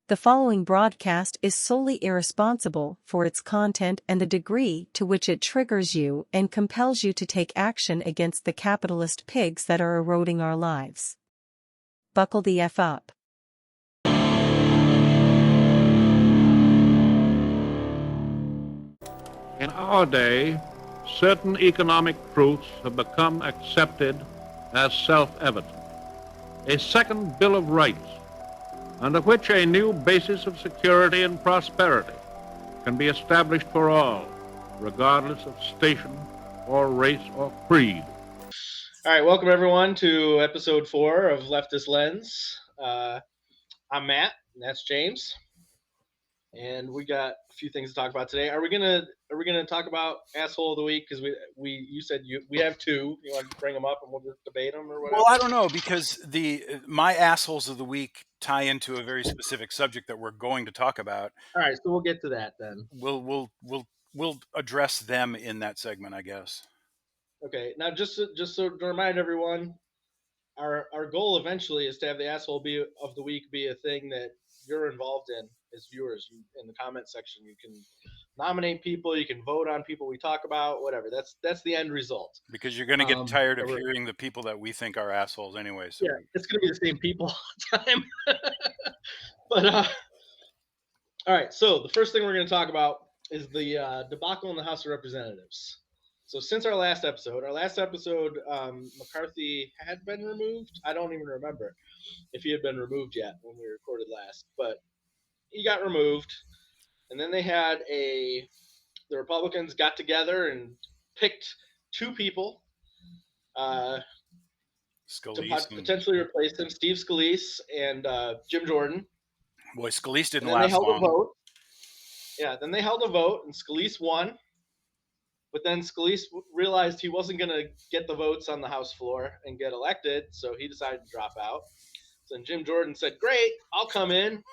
The following broadcast is solely irresponsible for its content and the degree to which it triggers you and compels you to take action against the capitalist pigs that are eroding our lives. Buckle the F up. In our day, certain economic truths have become accepted as self-evident. A second Bill of Rights, under which a new basis of security and prosperity can be established for all, regardless of station or race or creed. All right, welcome everyone to episode 4 of Leftist Lens. I'm Matt, and that's James, and we got a few things to talk about today. Are we gonna talk about asshole of the week? Because you said we have two. You want to bring them up and we'll just debate them or whatever? Well, I don't know, because my assholes of the week tie into a very specific subject that we're going to talk about. All right, so we'll get to that then. We'll address them in that segment, I guess. Okay, now just to remind everyone, our goal eventually is to have the asshole of the week be a thing that you're involved in as viewers. In the comment section, you can nominate people, you can vote on people we talk about, whatever. That's the end result. Because you're going to get tired of hearing the people that we think are assholes anyway. So yeah, it's going to be the same people all the time. But all right, so the first thing we're going to talk about is the debacle in the House of Representatives. So since our last episode, McCarthy had been removed. I don't even remember if he had been removed yet when we recorded last, but he got removed. And then the Republicans got together and picked two people to potentially replace him, Steve Scalise and Jim Jordan. Boy, Scalise didn't last long. Then they held a vote, and Scalise won. But then Scalise realized he wasn't going to get the votes on the House floor and get elected, so he decided to drop out. So then Jim Jordan said, "Great, I'll come in.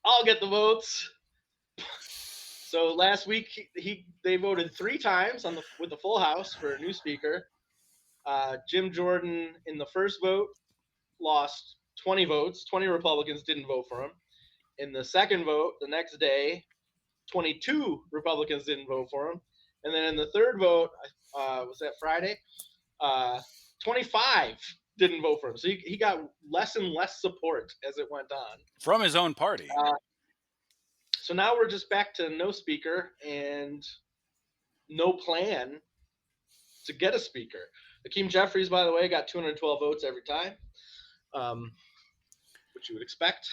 I'll get the votes." So last week they voted 3 times with the full House for a new speaker. Jim Jordan in the first vote lost 20 votes. 20 Republicans didn't vote for him. In the second vote, the next day, 22 Republicans didn't vote for him. And then in the third vote, was that Friday? 25 didn't vote for him. So he got less and less support as it went on. From his own party. So now we're just back to no speaker and no plan to get a speaker. Hakeem Jeffries, by the way, got 212 votes every time, which you would expect.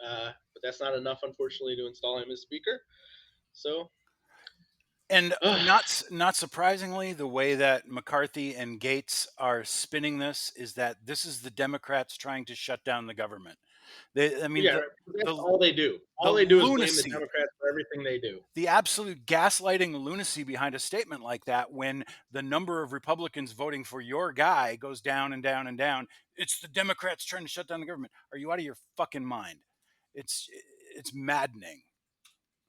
But that's not enough, unfortunately, to install him as speaker. So... And not surprisingly, the way that McCarthy and Gates are spinning this is that this is the Democrats trying to shut down the government. That's all they do. All they do is blame the Democrats for everything they do. The absolute gaslighting lunacy behind a statement like that, when the number of Republicans voting for your guy goes down and down and down. It's the Democrats trying to shut down the government. Are you out of your fucking mind? It's maddening.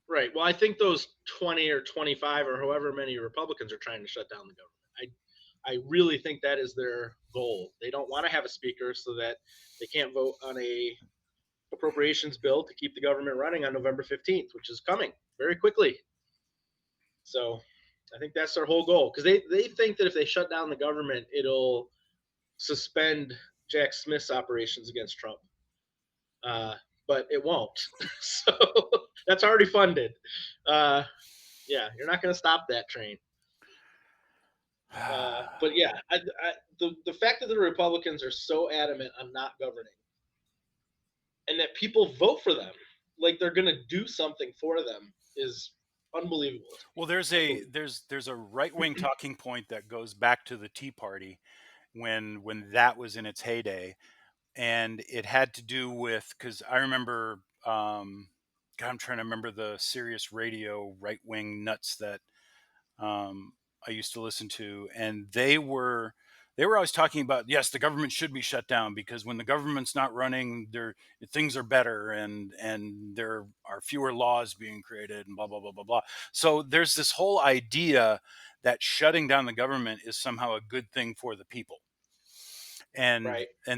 Right. Well, I think those 20 or 25 or however many Republicans are trying to shut down the government. I really think that is their goal. They don't want to have a speaker so that they can't vote on a appropriations bill to keep the government running on November 15th, which is coming very quickly. So I think that's their whole goal, because they think that if they shut down the government, it'll suspend Jack Smith's operations against Trump. But it won't. So that's already funded. You're not going to stop that train. But yeah, the fact that the Republicans are so adamant on not governing, and that people vote for them like they're going to do something for them, is unbelievable. Well, there's a right-wing talking point that goes back to the Tea Party when that was in its heyday. And it had to do with, because I remember, I'm trying to remember the Sirius Radio right-wing nuts that I used to listen to, and they were always talking about, yes, the government should be shut down because when the government's not running, things are better, and there are fewer laws being created, and blah blah blah blah blah. So there's this whole idea that shutting down the government is somehow a good thing for the people. And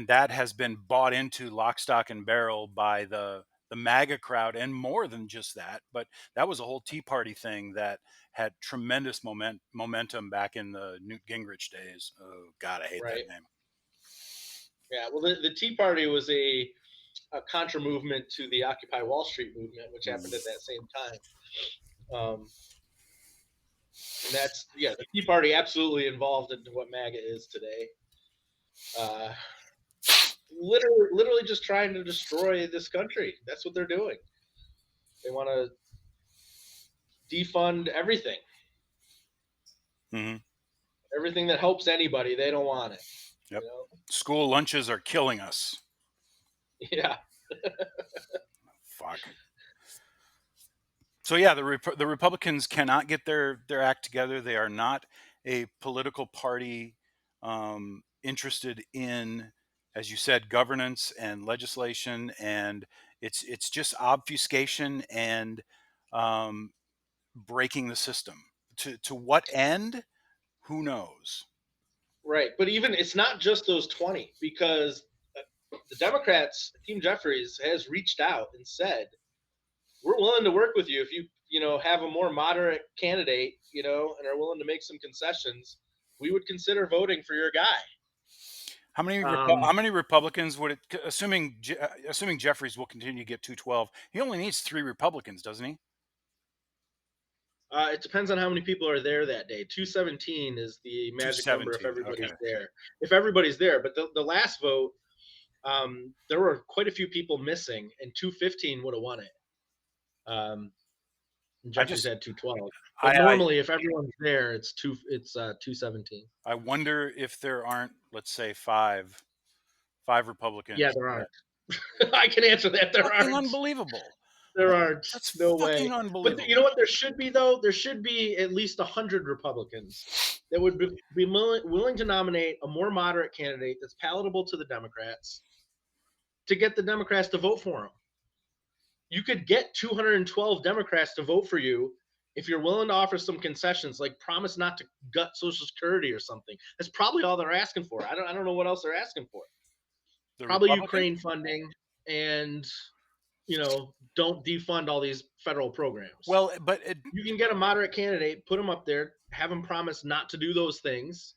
that has been bought into lock, stock, and barrel by the the MAGA crowd, and more than just that. But that was a whole Tea Party thing that had tremendous momentum back in the Newt Gingrich days. Oh God, I hate Right. that name. Yeah. Well, the Tea Party was a contra movement to the Occupy Wall Street movement, which happened at that same time. And that's, yeah, the Tea Party absolutely involved into what MAGA is today. Literally just trying to destroy this country. That's what they're doing. They want to defund everything. Mm-hmm. Everything that helps anybody, they don't want it. Yep. You know? School lunches are killing us. Yeah. Fuck. So yeah, the Republicans cannot get their act together. They are not a political party interested in, as you said, governance and legislation, and it's just obfuscation and breaking the system. To what end? Who knows? Right. But even it's not just those 20, because the Democrats, Team Jeffries, has reached out and said, we're willing to work with you if you know, have a more moderate candidate, you know, and are willing to make some concessions. We would consider voting for your guy. How many Republicans would it, assuming Jeffries will continue to get 212? He only needs 3 Republicans, doesn't he? It depends on how many people are there that day. 217 is the magic number if everybody's there. If everybody's there, but the last vote, there were quite a few people missing, and 215 would have won it. Jeffries had 212. But normally, if everyone's there, it's 217. I wonder if there aren't, let's say, five Republicans. Yeah, there aren't. I can answer that. There aren't. Unbelievable. There aren't. That's no fucking way. Unbelievable. But you know what? There should be, though. There should be at least 100 Republicans that would be willing to nominate a more moderate candidate that's palatable to the Democrats to get the Democrats to vote for him. You could get 212 Democrats to vote for you if you're willing to offer some concessions, like promise not to gut Social Security or something. That's probably all they're asking for. I don't know what else they're asking for. Probably Ukraine funding, and you know, don't defund all these federal programs. Well, but you can get a moderate candidate, put them up there, have them promise not to do those things.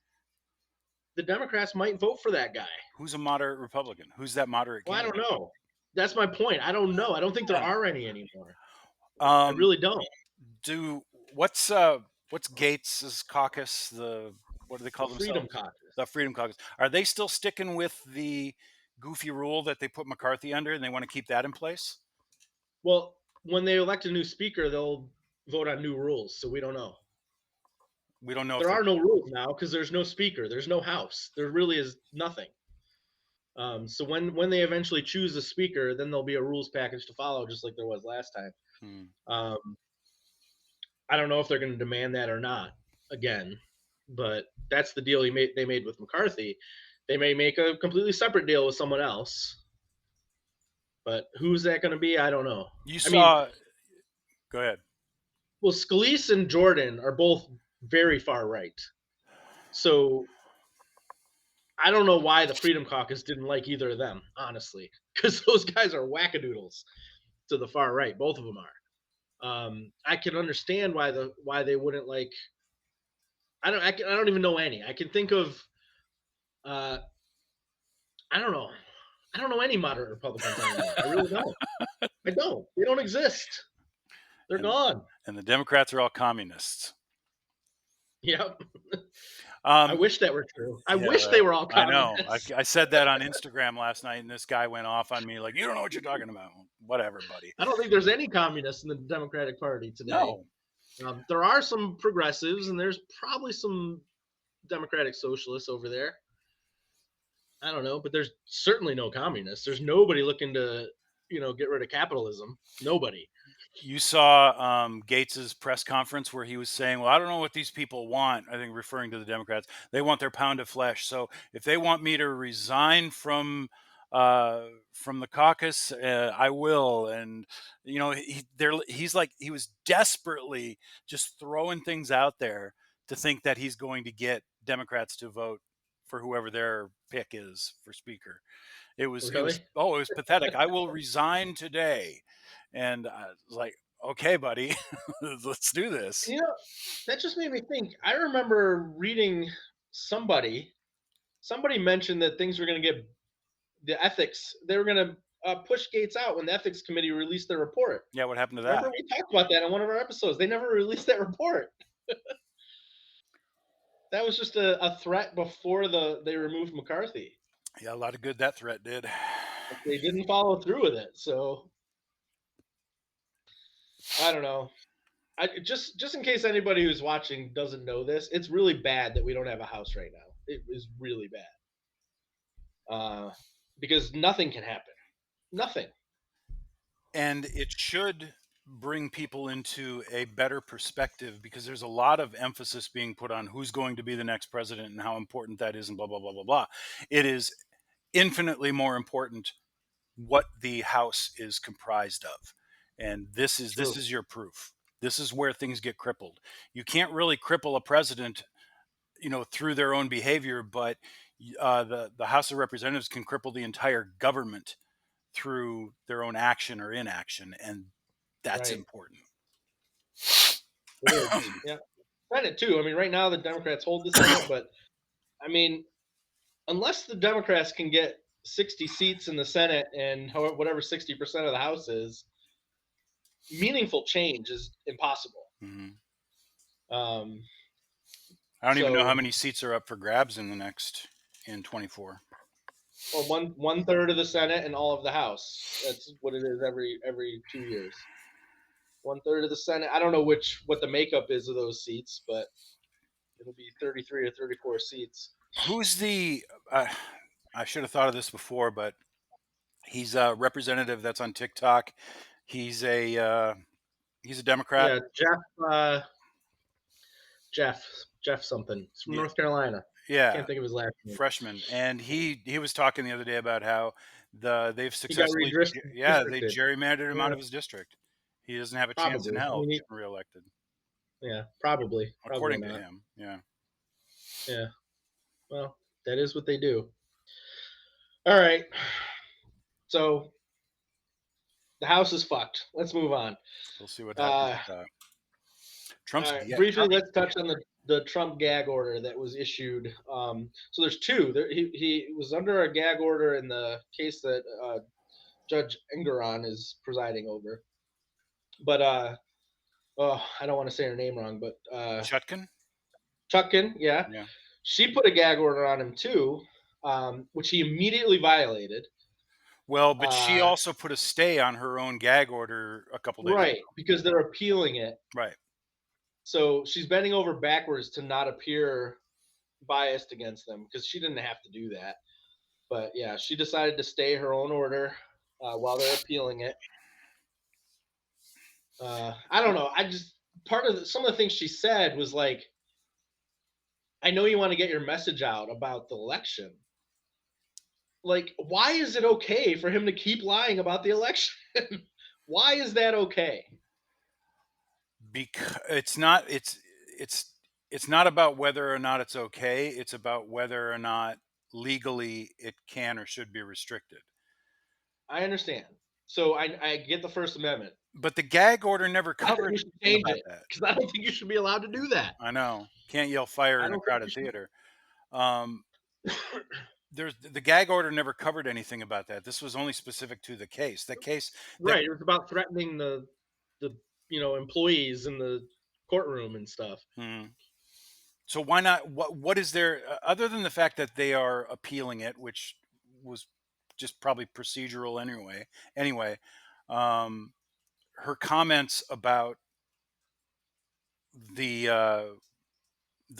The Democrats might vote for that guy. Who's a moderate Republican? Who's that moderate candidate? Well, I don't know. That's my point. I don't know. I don't think there are any anymore. I really don't. What's Gates's caucus? What do they call themselves? Freedom Caucus. The Freedom Caucus. Are they still sticking with the goofy rule that they put McCarthy under, and they want to keep that in place? Well, when they elect a new speaker, they'll vote on new rules. So we don't know. We don't know. There are no rules now because there's no speaker. There's no House. There really is nothing. So when they eventually choose a speaker, then there'll be a rules package to follow, just like there was last time. I don't know if they're going to demand that or not again, but that's the deal they made with McCarthy. They may make a completely separate deal with someone else, but who's that going to be? I don't know. Go ahead. Well, Scalise and Jordan are both very far right. So I don't know why the Freedom Caucus didn't like either of them, honestly, because those guys are wackadoodles to the far right. Both of them are. I can understand why they wouldn't like. I don't even know any. I can think of. I don't know. I don't know any moderate Republicans anymore. I really don't. I don't. They don't exist. They're gone. And the Democrats are all communists. Yep. I wish that were true. I wish they were all communists. I know. I said that on Instagram last night, and this guy went off on me like, you don't know what you're talking about. Whatever, buddy. I don't think there's any communists in the Democratic Party today. No. There are some progressives, and there's probably some Democratic socialists over there. I don't know, but there's certainly no communists. There's nobody looking to, get rid of capitalism. Nobody. You saw Gates's press conference where he was saying, well, I don't know what these people want. I think referring to the Democrats, they want their pound of flesh. So if they want me to resign from the caucus, I will. And, he's like, he was desperately just throwing things out there to think that he's going to get Democrats to vote for whoever their pick is for speaker. Really? it was pathetic. I will resign today. And I was like, okay, buddy, let's do this. You know, that just made me think. I remember reading somebody somebody mentioned that things were going to get the ethics. They were going to push Gates out when the ethics committee released their report. Yeah, what happened to Remember that? we talked about that in one of our episodes. They never released that report. That was just a threat before they removed McCarthy. Yeah, a lot of good that threat did. They didn't follow through with it. So I don't know. Just in case anybody who's watching doesn't know this, it's really bad that we don't have a house right now. It is really bad because nothing can happen. Nothing. And it should bring people into a better perspective because there's a lot of emphasis being put on who's going to be the next president and how important that is and blah blah blah blah blah. It is infinitely more important what the House is comprised of. And this True. is your proof. This is where things get crippled. You can't really cripple a president, through their own behavior, but the House of Representatives can cripple the entire government through their own action or inaction, and that's Right. important. It is. Yeah. Senate too. I mean, right now the Democrats hold the Senate, but I mean, unless the Democrats can get 60 seats in the Senate and whatever 60% of the House is, meaningful change is impossible. Mhm. Um, I don't even know how so, many seats are up for grabs in 24. well, one third of the Senate and all of the House. That's what it is every 2 years. One third of the Senate. I don't know what the makeup is of those seats, but it'll be 33 or 34 seats. Who's the? I should have thought of this before, but he's a representative that's on TikTok. He's a Democrat. Yeah, Jeff something. It's from Yeah, North Carolina. yeah, Can't think of his last name. freshman, and he was talking the other day about how they've He got successfully, yeah, they redistricted. gerrymandered him out Yeah, of his district. He doesn't have a chance in probably. I hell of mean, getting reelected, yeah, probably according to not. him. Yeah. Yeah. Well, that is what they do. All right. So the house is fucked. Let's move on. We'll see what happens Uh, with that. all right. Briefly, let's touch on the Trump gag order that was issued. So there's two. He was under a gag order in the case that Judge Engeron is presiding over. But oh, I don't want to say her name wrong, but Chutkin? Chutkin, yeah, Yeah. she put a gag order on him too, which he immediately violated. Well, but she also put a stay on her own gag order a couple days ago. Right, because they're appealing it. Right. So she's bending over backwards to not appear biased against them because she didn't have to do that. But yeah, she decided to stay her own order while they're appealing it. I don't know. I just some of the things she said was like, I know you want to get your message out about the election. Like, why is it okay for him to keep lying about the election? Why is that okay? Because it's not about whether or not it's okay. It's about whether or not legally it can or should be restricted. I understand. So I get the First Amendment. But the gag order never I think covered you should anything change about it that. because I don't think you should be allowed to do that. I know. Can't yell fire I in a don't think crowded you should. theater. There's the gag order never covered anything about that. This was only specific to the case. The case that Right. It was about threatening the employees in the courtroom and stuff. So why not? What is there other than the fact that they are appealing it, which was just probably procedural anyway. Anyway, her comments about the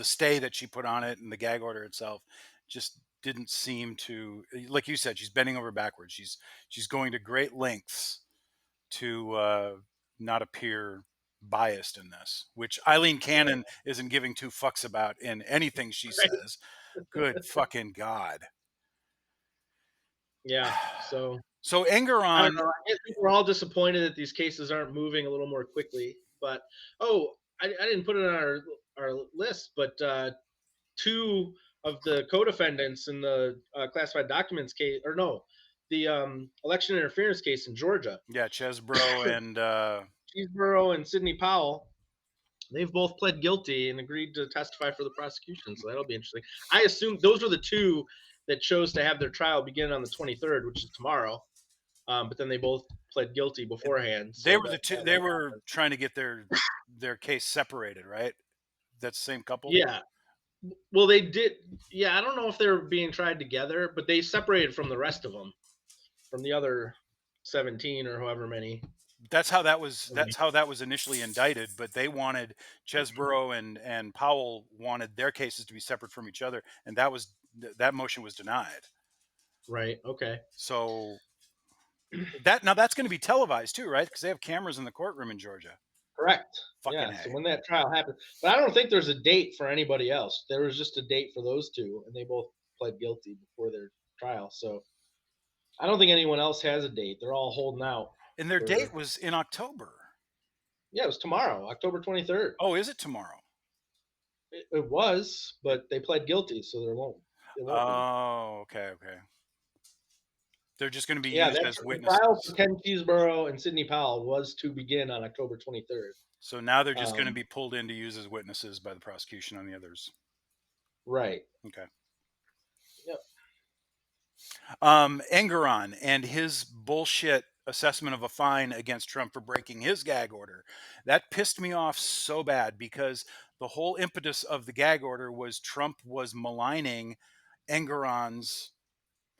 stay that she put on it and the gag order itself just didn't seem to, like you said, she's bending over backwards. She's going to great lengths to not appear biased in this, which Eileen Cannon isn't giving two fucks about in anything she says. Good fucking God. Yeah. So I Engeron, don't know. I think we're all disappointed that these cases aren't moving a little more quickly. But I didn't put it on our list, but two of the co-defendants in the classified documents case, or no, the election interference case in Georgia. Yeah, Chesbro and Cheeseborough and Sidney Powell, they've both pled guilty and agreed to testify for the prosecution. So that'll be interesting. I assume those were the two that chose to have their trial begin on the 23rd, which is tomorrow. But then they both pled guilty beforehand. they So were the that, two. that They won't were happen. trying to get their case separated, right? That's the same couple. Yeah. Well, they did. Yeah, I don't know if they were being tried together, but they separated from the rest of them, from the other 17 or however many. That's how that was. That's how that was initially indicted. But they wanted Chesborough and Powell wanted their cases to be separate from each other, and that motion was denied. Right. Okay. So that's going to be televised too, right? Because they have cameras in the courtroom in Georgia. Correct. Fucking Yeah. So A. when that trial happens, but I don't think there's a date for anybody else. There was just a date for those two, and they both pled guilty before their trial. So I don't think anyone else has a date. They're all holding out. And their date was in October. Yeah, it was tomorrow, October 23rd. Oh, is it tomorrow? It was, but they pled guilty, so there won't. It won't be. Oh, okay. They're just going to be Yeah, used that as the trial for witnesses. Ken Cheeseborough and Sidney Powell was to begin on October 23rd. So now they're just going to be pulled in to use as witnesses by the prosecution on the others. Right. Okay. Yep. Engeron and his bullshit assessment of a fine against Trump for breaking his gag order. That pissed me off so bad because the whole impetus of the gag order was Trump was maligning Engeron's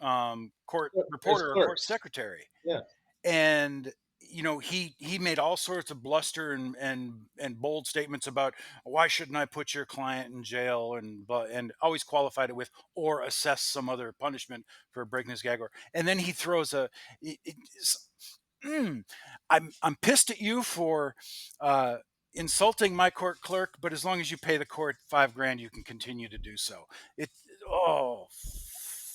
court As reporter or court clerks. secretary. Yeah. And he made all sorts of bluster and bold statements about why shouldn't I put your client in jail and always qualified it with or assess some other punishment for breaking his gag order. And then he throws I'm pissed at you for insulting my court clerk, but as long as you pay the court $5,000, you can continue to do so.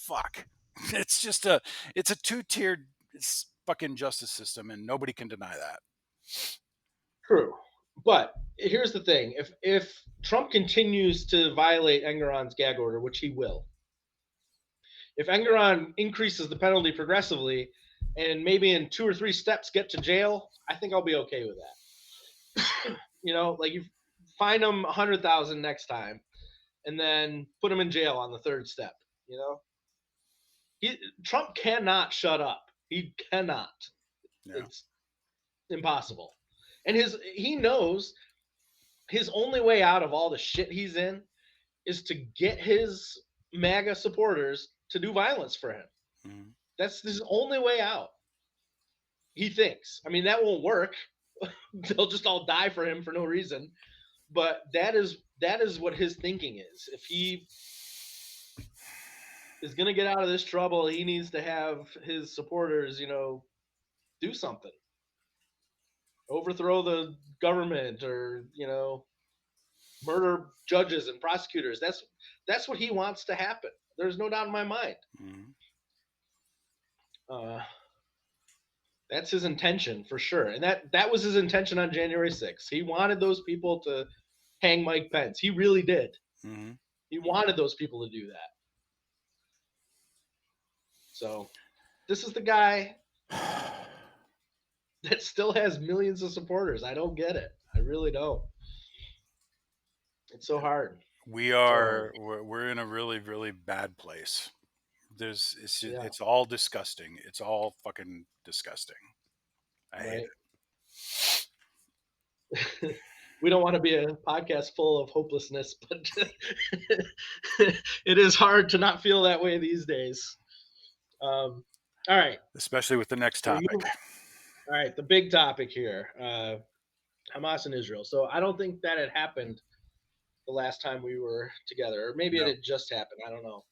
Fuck. It's a two-tiered fucking justice system, and nobody can deny that. True. But here's the thing: if Trump continues to violate Engeron's gag order, which he will, if Engeron increases the penalty progressively, and maybe in 2 or 3 steps get to jail, I think I'll be okay with that. Like you fine him 100,000 next time, and then put him in jail on the 3rd step. Trump cannot shut up. He cannot. Yeah. It's impossible. And he knows his only way out of all the shit he's in is to get his MAGA supporters to do violence for him. Mm-hmm. That's his only way out. He thinks. I mean, that won't work. They'll just all die for him for no reason. But that is what his thinking is. If he is going to get out of this trouble, he needs to have his supporters, do something. Overthrow the government or, murder judges and prosecutors. That's what he wants to happen. There's no doubt in my mind. Mm-hmm. That's his intention for sure. And that was his intention on January 6th. He wanted those people to hang Mike Pence. He really did. Mm-hmm. He wanted those people to do that. So this is the guy that still has millions of supporters. I don't get it. I really don't. It's so hard. We're in a really, really bad place. It's all disgusting. It's all fucking disgusting. I hate it. We don't want to be a podcast full of hopelessness, but it is hard to not feel that way these days. All right. Especially with the next topic. All right. The big topic here, Hamas and Israel. So I don't think that had happened the last time we were together, or maybe it had just happened. I don't know.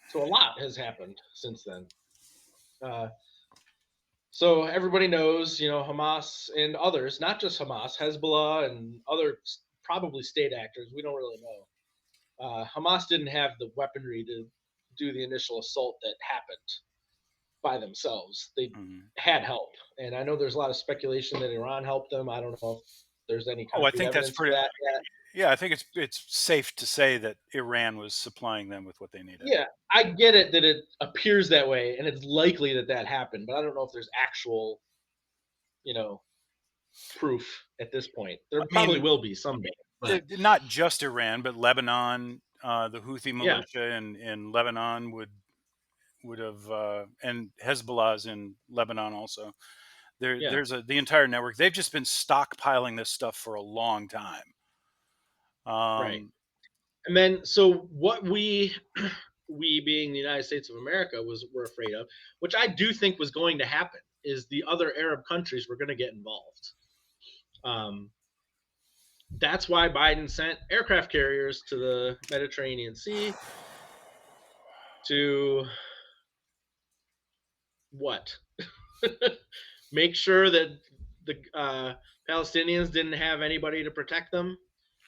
So a lot has happened since then. So everybody knows, Hamas and others, not just Hamas, Hezbollah and other probably state actors. We don't really know. Hamas didn't have the weaponry to do the initial assault that happened by themselves. They had help. And I know there's a lot of speculation that Iran helped them. I don't know if there's any concrete evidence for that yet. Yeah, I think it's safe to say that Iran was supplying them with what they needed. Yeah, I get it that it appears that way, and it's likely that that happened, but I don't know if there's actual, you know, proof at this point. There I probably mean, will be someday, but not just Iran, but Lebanon, the Houthi yeah, militia in Lebanon would have, and Hezbollah's in Lebanon also. yeah, The entire network. They've just been stockpiling this stuff for a long time. right. Um, And then, so what we being the United States of America were afraid of, which I do think was going to happen, is the other Arab countries were going to get involved. Um, that's why Biden sent aircraft carriers to the Mediterranean Sea to what? Make sure that the Palestinians didn't have anybody to protect them,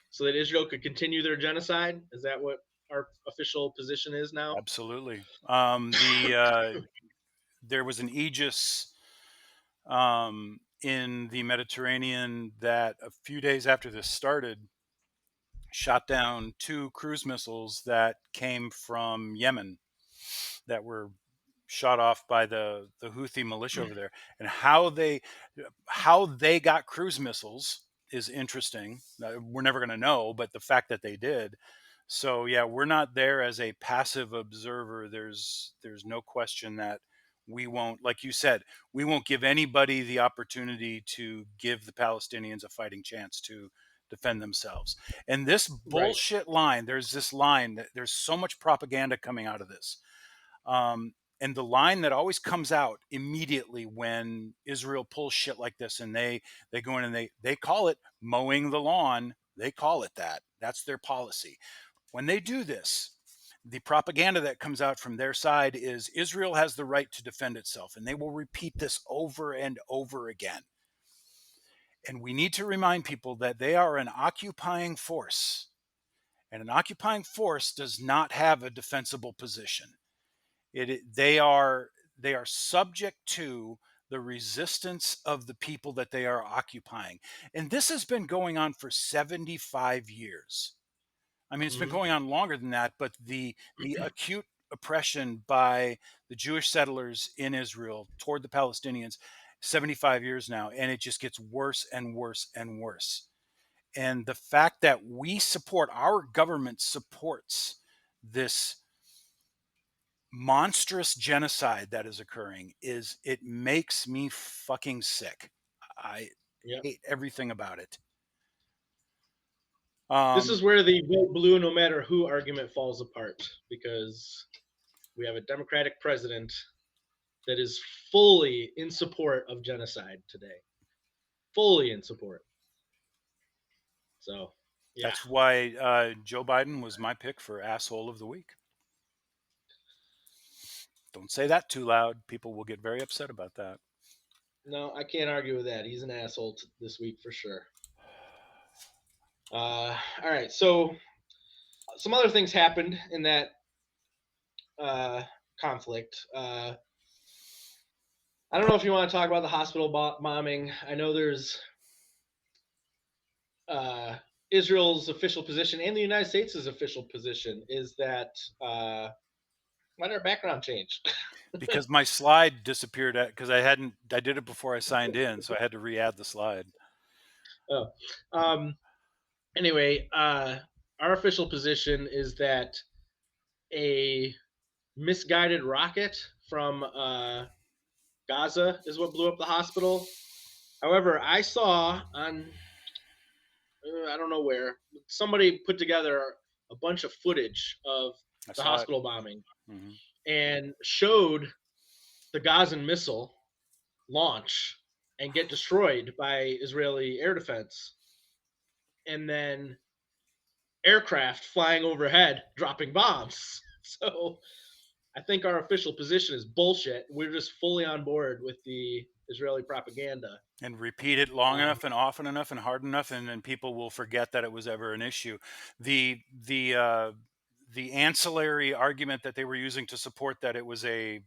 so that Israel could continue their genocide. Is that what our official position is now? Absolutely. There was an Aegis in the Mediterranean that a few days after this started shot down 2 cruise missiles that came from Yemen that were shot off by the Houthi militia over there. And how they got cruise missiles is interesting. We're never going to know, but the fact that they did. So yeah, we're not there as a passive observer. There's no question that we won't, like you said, we won't give anybody the opportunity to give the Palestinians a fighting chance to defend themselves. And this Right. bullshit line, there's this line that there's so much propaganda coming out of this. And the line that always comes out immediately when Israel pulls shit like this, and they go in and they call it mowing the lawn. They call it that. That's their policy. When they do this, the propaganda that comes out from their side is Israel has the right to defend itself, and they will repeat this over and over again. And we need to remind people that they are an occupying force, and an occupying force does not have a defensible position. They are subject to the resistance of the people that they are occupying, and this has been going on for 75 years. I mean, it's been Hmm. going on longer than that, but the acute oppression by the Jewish settlers in Israel toward the Palestinians, 75 years now, and it just gets worse and worse and worse. And the fact that our government supports this monstrous genocide that is occurring, it makes me fucking sick. I Yep. hate everything about it. This is Um, where the vote blue no matter who argument falls apart, because we have a Democratic president that is fully in support of genocide today. Fully in support. So, yeah. that's why Joe Biden was my pick for asshole of the week. Don't say that too loud. People will get very upset about that. No, I can't argue with that. He's an asshole this week for sure. All right. So, some other things happened in that uh, conflict. I don't know if you want to talk about the hospital bombing. I know there's uh, Israel's official position and the United States' official position is that why did our background change? Because my slide disappeared because I did it before I signed in, so I had to re-add the slide. Oh, um, anyway, our official position is that a misguided rocket from Gaza is what blew up the hospital. However, I saw on I don't know where somebody put together a bunch of footage of I the saw it. hospital bombing Hmm. and showed the Gazan missile launch and get destroyed by Israeli air defense, and then aircraft flying overhead dropping bombs. So I think our official position is bullshit. We're just fully on board with the Israeli propaganda. And repeat it long Um, enough and often enough and hard enough, and then people will forget that it was ever an issue. The ancillary argument that they were using to support that it was a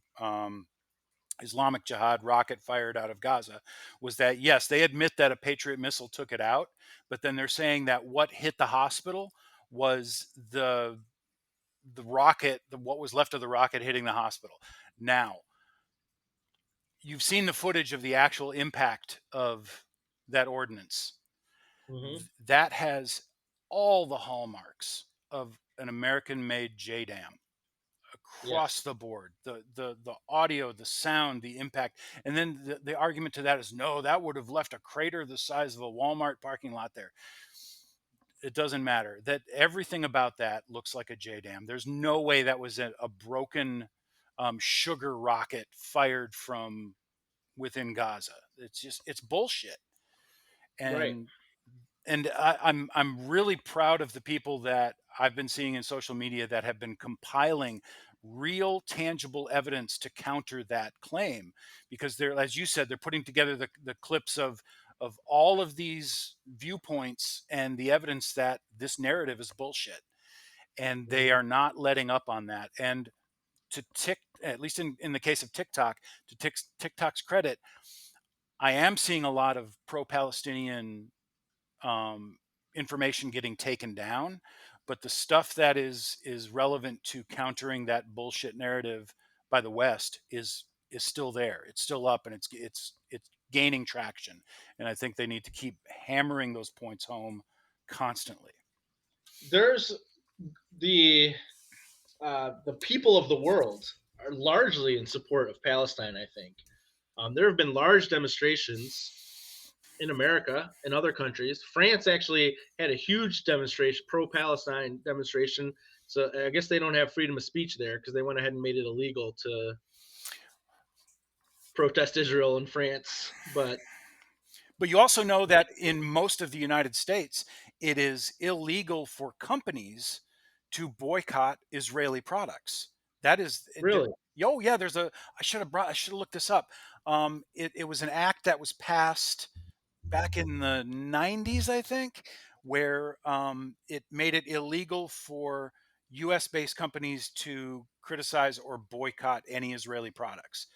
Islamic Jihad rocket fired out of Gaza, was that yes, they admit that a Patriot missile took it out, but then they're saying that what hit the hospital was the rocket, what was left of the rocket hitting the hospital. Now, you've seen the footage of the actual impact of that ordinance. Hmm. That has all the hallmarks of an American-made JDAM across Yes. the board. The audio, the sound, the impact, and then the argument to that is no, that would have left a crater the size of a Walmart parking lot there. It doesn't matter. That everything about that looks like a JDAM. There's no way that was a broken sugar rocket fired from within Gaza. It's bullshit. Right. And I'm really proud of the people that I've been seeing in social media that have been compiling real tangible evidence to counter that claim, because they're, as you said, they're putting together the clips of all of these viewpoints and the evidence that this narrative is bullshit, and they Hmm. are not letting up on that. And at least in the case of TikTok, to TikTok's credit, I am seeing a lot of pro-Palestinian um, information getting taken down, but the stuff that is relevant to countering that bullshit narrative by the West is still there. It's still up, and it's gaining traction. And I think they need to keep hammering those points home constantly. There's the the people of the world are largely in support of Palestine. I think there have been large demonstrations in America and other countries. France actually had a huge demonstration, pro-Palestine demonstration. So I guess they don't have freedom of speech there because they went ahead and made it illegal to protest Israel in France. But But you also know that in most of the United States, it is illegal for companies to boycott Israeli products. That is, really, oh yeah, there's a. I should have looked this up. It was an act that was passed back in the 90s, I think, where it made it illegal for U.S. based companies to criticize or boycott any Israeli products.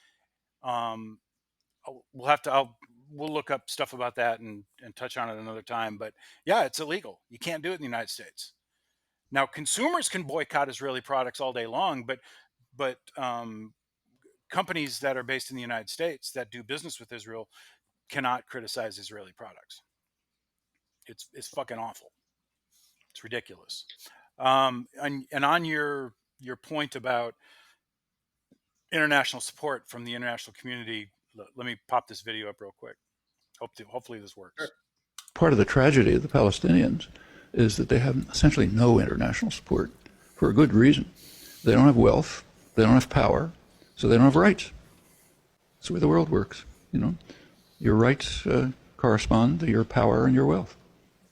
Um, we'll look up stuff about that and touch on it another time. But yeah, it's illegal. You can't do it in the United States. Now, consumers can boycott Israeli products all day long, but companies that are based in the United States that do business with Israel cannot criticize Israeli products. It's fucking awful. It's ridiculous. And on your point about international support from the international community, let me pop this video up real quick. Hopefully this works. Part of the tragedy of the Palestinians is that they have essentially no international support for a good reason. They don't have wealth, they don't have power, so they don't have rights. That's the way the world works. You know, your rights correspond to your power and your wealth.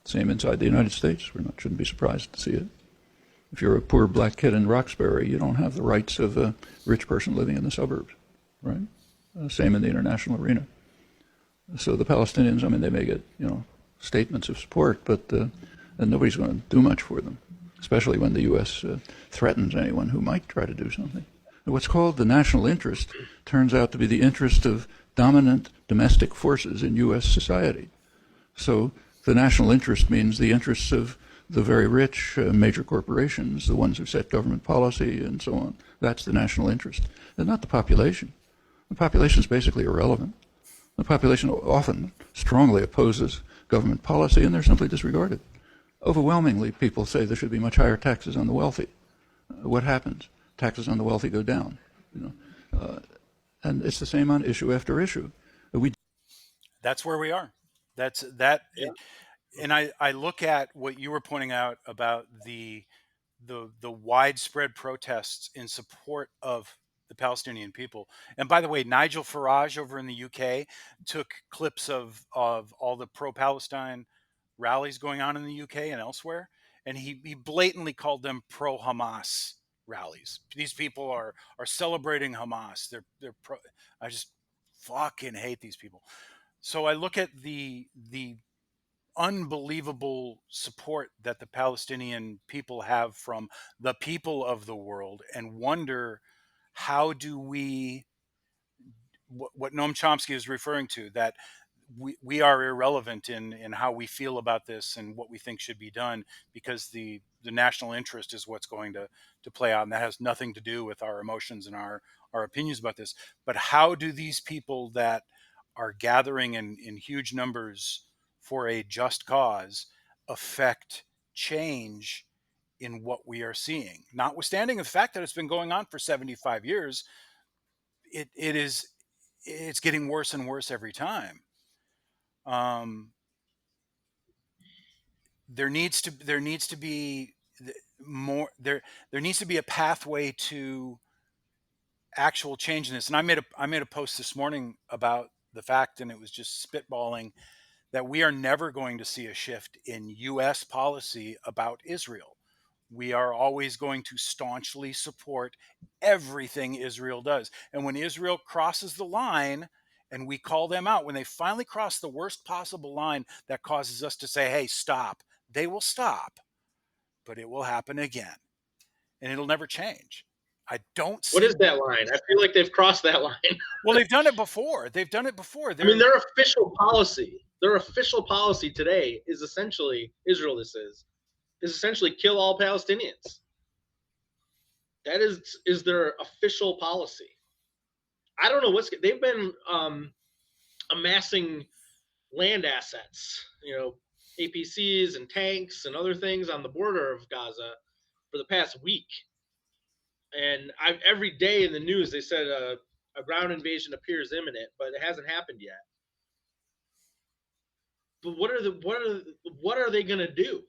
Same inside the United States. Shouldn't be surprised to see it. If you're a poor black kid in Roxbury, you don't have the rights of a rich person living in the suburbs, right? Same in the international arena. So the Palestinians, I mean, they may get, statements of support, but and nobody's going to do much for them, especially when the U.S. Threatens anyone who might try to do something. And what's called the national interest turns out to be the interest of dominant domestic forces in U.S. society. So the national interest means the interests of the very rich, major corporations, the ones who set government policy and so on. That's the national interest, and not the population. The population is basically irrelevant. The population often strongly opposes government policy, and they're simply disregarded. Overwhelmingly, people say there should be much higher taxes on the wealthy. What happens? Taxes on the wealthy go down. And it's the same on issue after issue. That's where we are. That's that. yeah, And I look at what you were pointing out about the widespread protests in support of the Palestinian people. And by the way, Nigel Farage over in the UK took clips of all the pro-Palestine rallies going on in the UK and elsewhere, and he blatantly called them pro-Hamas rallies. These people are celebrating Hamas. They're pro. I just fucking hate these people. So I look at the unbelievable support that the Palestinian people have from the people of the world and wonder, how do we what Noam Chomsky is referring to, that we are irrelevant in how we feel about this and what we think should be done, because the national interest is what's going to play out, and that has nothing to do with our emotions and our opinions about this. But how do these people that are gathering in huge numbers for a just cause affect change in what we are seeing, notwithstanding the fact that it's been going on for 75 years? It's getting worse and worse every time. um, there needs to be more there needs to be a pathway to actual change in this. And I made a post this morning about the fact, and it was just spitballing, that we are never going to see a shift in US policy about Israel. We are always going to staunchly support everything Israel does. And when Israel crosses the line and we call them out, when they finally cross the worst possible line that causes us to say, hey, stop, they will stop, but it will happen again and it'll never change. I don't What see. is that line? I feel like they've crossed that line. Well, they've done it before. I mean, their official policy today is essentially, Israel this is essentially kill all Palestinians. That is their official policy. I don't know they've been amassing land assets, APCs and tanks and other things on the border of Gaza for the past week. And every day in the news they said a ground invasion appears imminent, but it hasn't happened yet. But what are they going to do?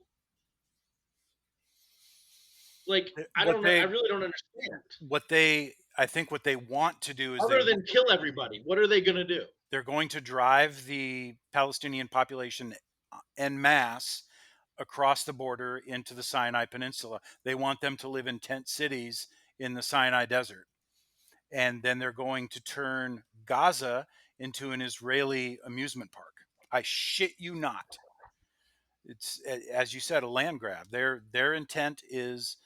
Like, I don't know. I really don't understand. I think what they want to do is, other than kill everybody, what are they going to do? They're going to drive the Palestinian population en masse across the border into the Sinai Peninsula. They want them to live in tent cities in the Sinai Desert. And then they're going to turn Gaza into an Israeli amusement park. I shit you not. It's, as you said, a land grab. Their intent is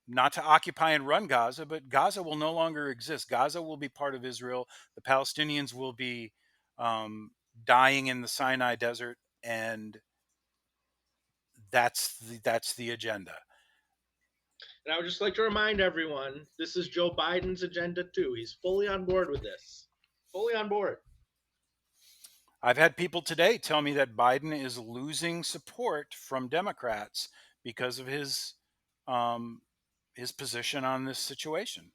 not to occupy and run Gaza, but Gaza will no longer exist. Gaza will be part of Israel. The Palestinians will be dying in the Sinai Desert, and that's the agenda. And I would just like to remind everyone, this is Joe Biden's agenda too. He's fully on board with this. Fully on board. I've had people today tell me that Biden is losing support from Democrats because of his position on this situation.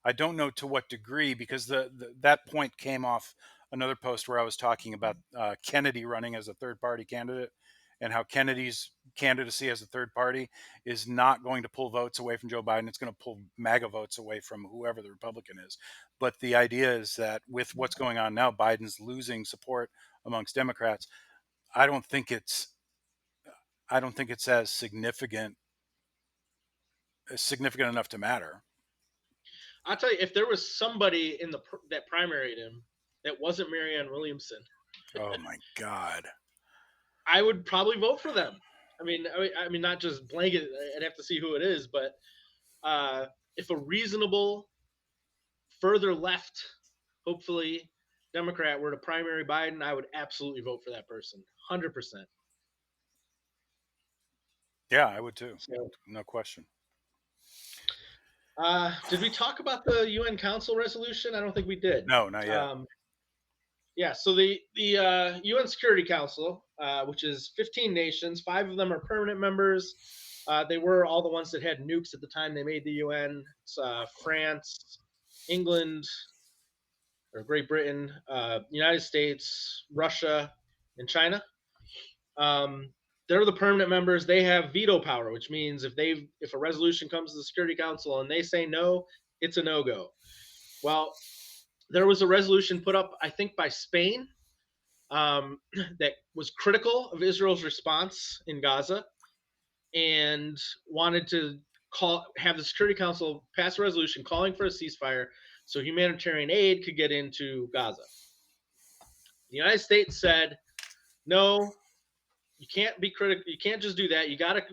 I don't know to what degree, because that point came off another post where I was talking about Kennedy running as a third-party candidate, and how Kennedy's candidacy as a third party is not going to pull votes away from Joe Biden. It's going to pull MAGA votes away from whoever the Republican is. But the idea is that with what's going on now, Biden's losing support amongst Democrats. I don't think it's as significant enough to matter. I'll tell you, if there was somebody that primaried him that wasn't Marianne Williamson, oh my God, I would probably vote for them. I mean, not just blanket. I'd have to see who it is, but if a reasonable, further left, hopefully, Democrat were to primary Biden, I would absolutely vote for that person, 100%. Yeah, I would too. So, no question. Did we talk about the UN Council resolution? I don't think we did. No, not yet. Yeah, so the UN Security Council, which is 15 nations, 5 of them are permanent members. They were all the ones that had nukes at the time they made the UN. It's France, England, or Great Britain, United States, Russia, and China. They're the permanent members. They have veto power, which means if a resolution comes to the Security Council and they say no, it's a no-go. Well, there was a resolution put up, I think, by Spain that was critical of Israel's response in Gaza and wanted to have the Security Council pass a resolution calling for a ceasefire so humanitarian aid could get into Gaza. The United States said, no, you can't be critical. You can't just do that. You got to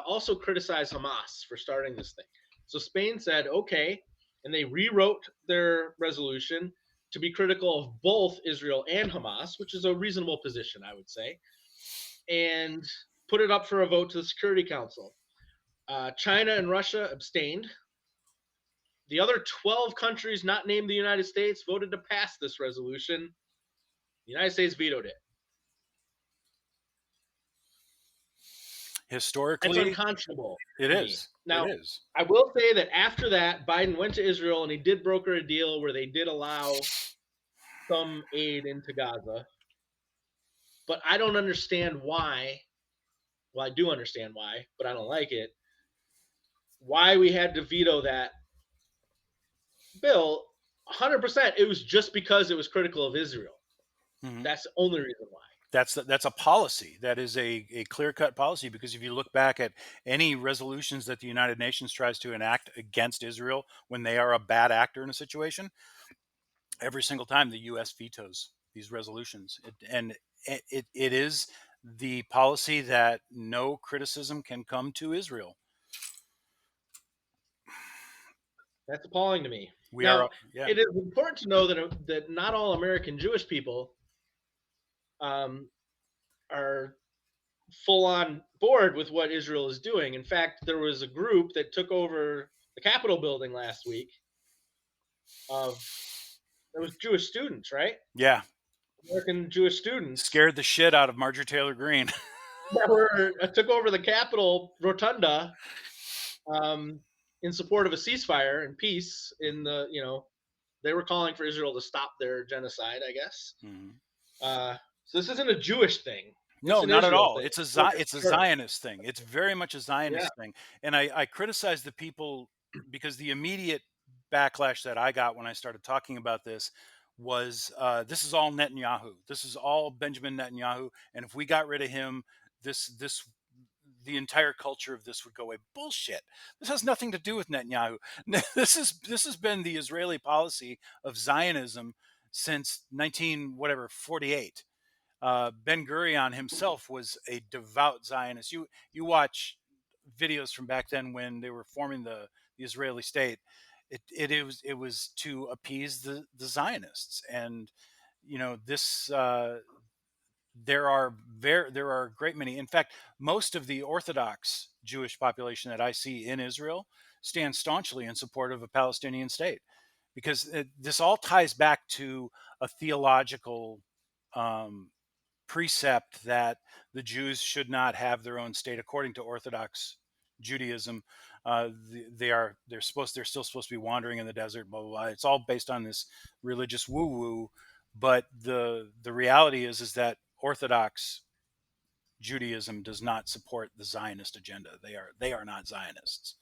also criticize Hamas for starting this thing. So Spain said, okay, and they rewrote their resolution. to be critical of both Israel and Hamas, which is a reasonable position, I would say, and put it up for a vote to the Security Council. China and Russia abstained. The other 12 countries not named the United States voted to pass this resolution. The United States vetoed it. That's Historically, unconscionable it to me. is. Now, It is. I will say that after that, Biden went to Israel and he did broker a deal where they did allow some aid into Gaza. But I don't understand why. Well, I do understand why, but I don't like it. Why we had to veto that bill 100%. It was just because it was critical of Israel. Mhm. That's the only reason why. That's a policy. That is a clear-cut policy, because if you look back at any resolutions that the United Nations tries to enact against Israel when they are a bad actor in a situation, every single time the U.S. vetoes these resolutions. It is the policy that no criticism can come to Israel. That's appalling to me. Yeah. It is important to know that not all American Jewish people are full on board with what Israel is doing. In fact, there was a group that took over the Capitol building last week. It was Jewish students, right? Yeah. American Jewish students Scared the shit out of Marjorie Taylor Greene. that took over the Capitol rotunda in support of a ceasefire and peace. They were calling for Israel to stop their genocide, I guess. Mm-hmm. So this isn't a Jewish thing. No, not at all. Thing. It's a Zionist thing. It's very much a Zionist thing. And I criticize the people because the immediate backlash that I got when I started talking about this was this is all Netanyahu. This is all Benjamin Netanyahu. And if we got rid of him, the entire culture of this would go away. Bullshit. This has nothing to do with Netanyahu. This has been the Israeli policy of Zionism since 48. Ben Gurion himself was a devout Zionist. You watch videos from back then when they were forming the Israeli state. It was to appease the Zionists, and this. There are a great many. In fact, most of the Orthodox Jewish population that I see in Israel stands staunchly in support of a Palestinian state, because this all ties back to a theological precept that the Jews should not have their own state according to Orthodox Judaism. They're still supposed to be wandering in the desert, blah blah blah. It's all based on this religious woo woo, but the reality is that Orthodox Judaism does not support the Zionist agenda. They are not Zionists.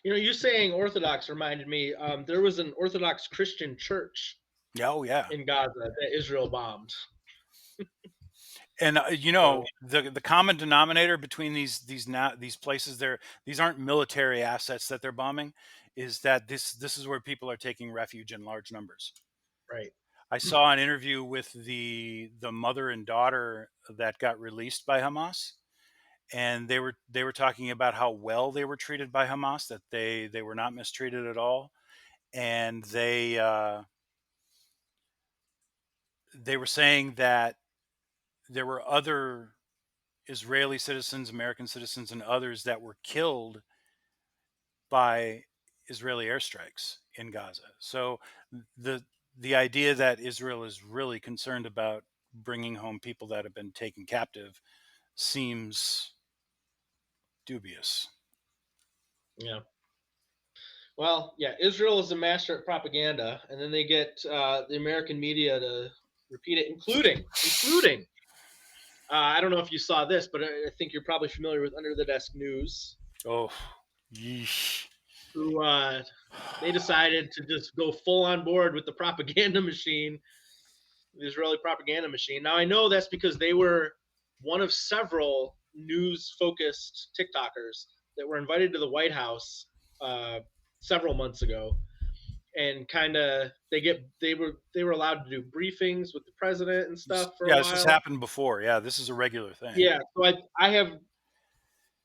You saying Orthodox reminded me. There was an Orthodox Christian church. Oh yeah, in Gaza that Israel bombed. And the common denominator between these places, these aren't military assets that they're bombing, is that this is where people are taking refuge in large numbers. Right. I saw an interview with the mother and daughter that got released by Hamas, and they were talking about how well they were treated by Hamas, that they were not mistreated at all, and they were saying that there were other Israeli citizens, American citizens, and others that were killed by Israeli airstrikes in Gaza. So the idea that Israel is really concerned about bringing home people that have been taken captive seems dubious. Yeah. Well, yeah, Israel is a master at propaganda, and then they get the American media to repeat it, including. I don't know if you saw this, but I think you're probably familiar with Under the Desk News. Oh, yeesh. Who they decided to just go full on board with the propaganda machine, the Israeli propaganda machine. Now, I know that's because they were one of several news-focused TikTokers that were invited to the White House several months ago, and kind of they were allowed to do briefings with the president and stuff for a while. This has happened before. Yeah, this is a regular thing. Yeah, so I have.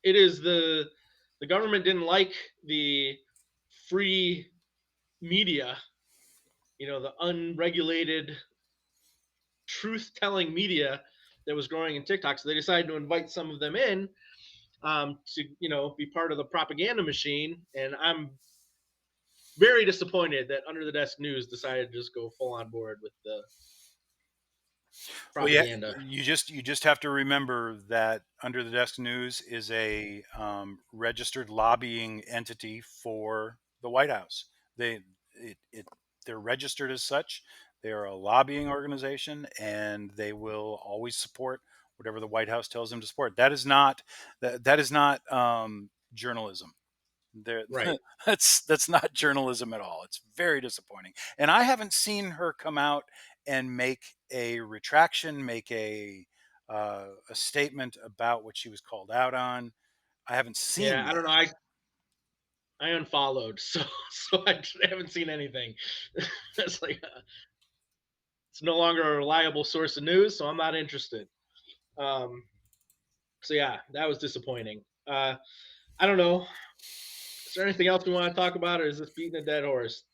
It is the government didn't like the free media, the unregulated truth-telling media that was growing in TikTok. So they decided to invite some of them in to be part of the propaganda machine. And I'm very disappointed that Under the Desk News decided to just go full on board with the propaganda. Well, yeah, you just have to remember that Under the Desk News is a registered lobbying entity for the White House. They're registered as such. They are a lobbying organization, and they will always support whatever the White House tells them to support. That is not journalism. Right. That's not journalism at all. It's very disappointing. And I haven't seen her come out and make a retraction, make a statement about what she was called out on. I haven't seen. Yeah, I don't know. I unfollowed, so I haven't seen anything. It's like it's no longer a reliable source of news, so I'm not interested. So yeah, that was disappointing. I don't know. Is there anything else we want to talk about, or is this beating a dead horse?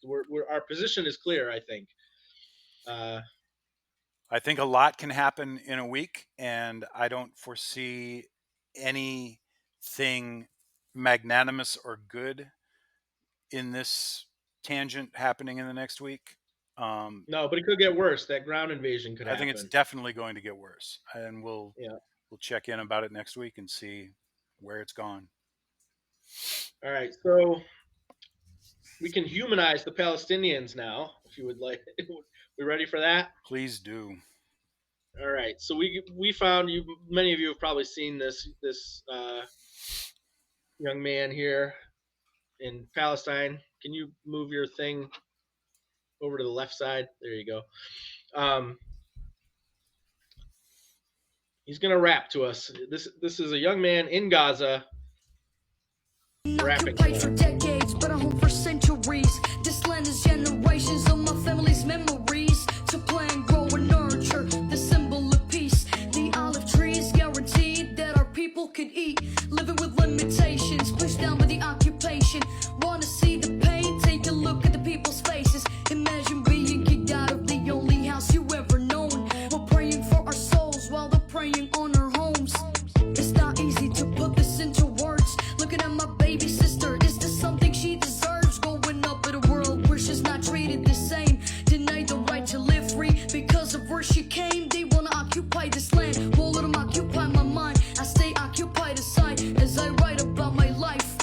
Our position is clear, I think. I think a lot can happen in a week, and I don't foresee anything magnanimous or good in this tangent happening in the next week. No, but it could get worse. That ground invasion could happen. I think it's definitely going to get worse, and we'll check in about it next week and see where it's gone. All right, so we can humanize the Palestinians now, if you would like. We ready for that? Please do. All right, so we found you. Many of you have probably seen this young man here in Palestine. Can you move your thing over to the left side? There you go. He's gonna rap to us. This is a young man in Gaza rapping. For decades, but a home for centuries. This land is generations of my family's memories. To plant, grow, and nurture the symbol of peace. The olive trees guaranteed that our people could eat. Living with limitations, pushed down by the occupation. Wanna see the pain? Take a look at the people's faces. Imagine being kicked out of the only house you ever known. We're praying for our souls while they're praying on our homes. It's not easy to put this into words. Looking at my baby sister, is this something she deserves? Growing up in a world where she's not treated the same. Denied the right to live free because of where she came. They wanna occupy this land, won't let them occupy my mind. I stay occupied aside as I write about my life.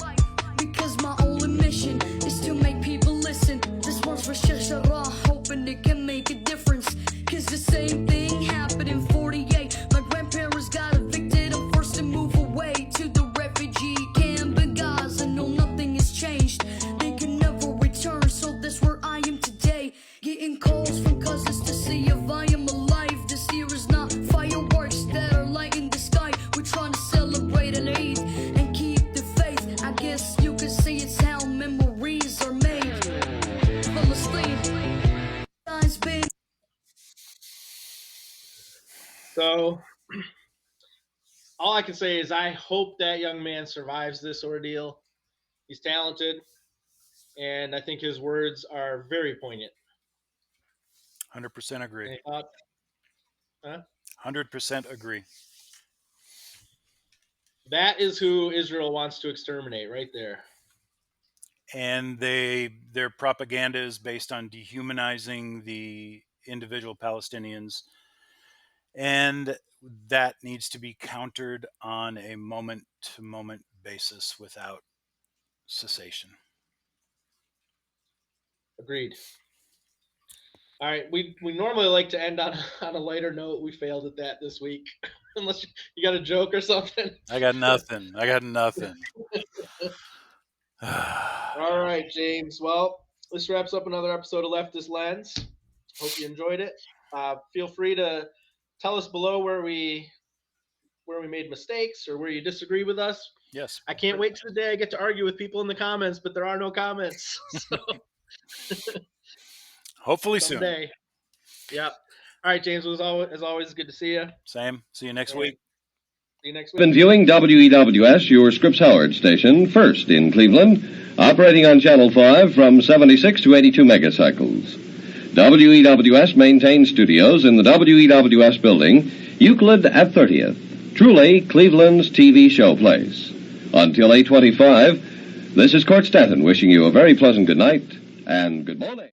Because my only mission is to make people listen. This one's for Shashara, hoping it can make a difference. Cause the same thing happened in 48. My grandparents got evicted and forced to move away to the refugee camp in Gaza. No, nothing has changed. They can never return, so that's where I am today. Getting calls from cousins to see if I am alive. This year is not fireworks that are lighting the sky. We're trying to celebrate an Eid and keep the faith. I guess you could say it's how memories are made. Palestine, time's been. So all I can say is I hope that young man survives this ordeal. He's talented, and I think his words are very poignant. 100% agree. Any thoughts? Huh? 100% agree. That is who Israel wants to exterminate right there. And their propaganda is based on dehumanizing the individual Palestinians, and that needs to be countered on a moment-to-moment basis without cessation. Agreed. All right, we normally like to end on a lighter note. We failed at that this week. Unless you got a joke or something. I got nothing. All right, James. Well, this wraps up another episode of Leftist Lens. Hope you enjoyed it. Feel free to tell us below where we made mistakes or where you disagree with us. Yes. I can't wait to the day I get to argue with people in the comments, but there are no comments. So hopefully someday. Soon. Yep. All right, James. As always, good to see you. Same. See you next week. See you next week. Been viewing WEWS, your Scripps Howard station, first in Cleveland, operating on Channel 5 from 76 to 82 megacycles. WEWS maintains studios in the WEWS building, Euclid at 30th. Truly Cleveland's TV show place. Until 8:25, this is Court Stanton wishing you a very pleasant good night and good morning.